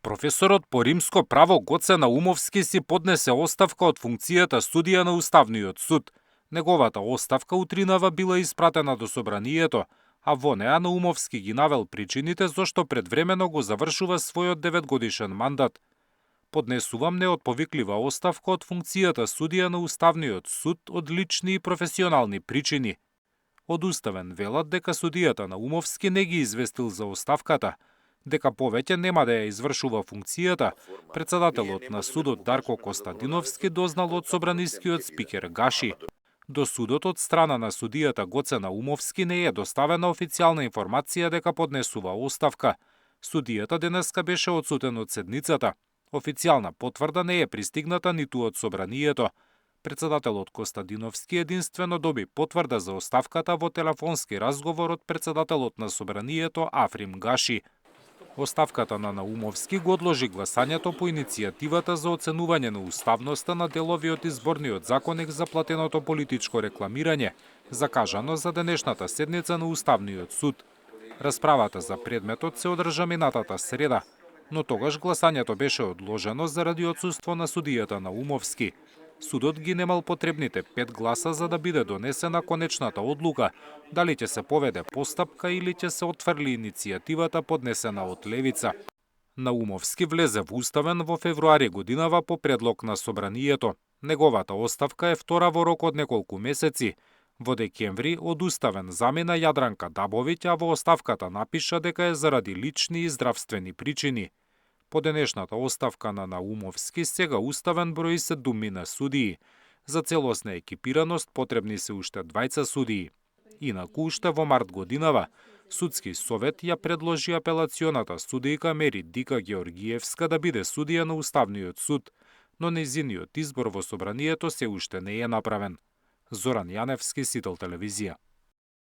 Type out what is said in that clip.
Професорот по римско право Гоце Наумовски си поднесе оставка од функцијата судија на Уставниот суд. Неговата оставка утринава била испратена до собранието, а во неа Наумовски ги навел причините зашто предвремено го завршува својот 9-годишен мандат. Поднесувам неотповиклива оставка од функцијата судија на Уставниот суд од лични и професионални причини. Од Уставен велат дека судијата Наумовски не ги известил за оставката, дека повеќе нема да ја извршува функцијата. Председателот на судот Дарко Костадиновски дознал од собранискиот спикер Гаши. До судот од страна на судијата Гоце Наумовски не е доставена официјална информација дека поднесува оставка. Судијата денеска беше одсутен од седницата. Официјална потврда не е пристигната ниту од собранието. Председателот Костадиновски единствено доби потврда за оставката во телефонски разговор од председателот на собранието Африм Гаши. Оставката на Наумовски го одложи гласањето по иницијативата за оценување на уставноста на делови од изборниот законник за платеното политичко рекламирање, закажано за денешната седница на Уставниот суд. Расправата за предметот се одржа минатата среда, но тогаш гласањето беше одложено заради отсуство на судијата Наумовски. Судот ги немал потребните 5 гласа за да биде донесена конечната одлука, дали ќе се поведе постапка или ќе се отфрли иницијативата поднесена од левица. Наумовски влезе во Уставен во февруари годинава по предлог на собранието. Неговата оставка е втора во рок од неколку месеци. Во декември од Уставен замина Јадранка Дабовиќ, а во оставката напиша дека е заради лични и здравствени причини. По денешната оставка на Наумовски сега Уставен брои 7 судии. За целосна екипираност потребни се уште 20 судии. Инаку уште во март годинава Судски совет ја предложи апелационата судијка Мерит Дика Георгиевска да биде судија на Уставниот суд, но нејзиниот избор во собранието се уште не е направен. Зоран Јаневски, Сител телевизија.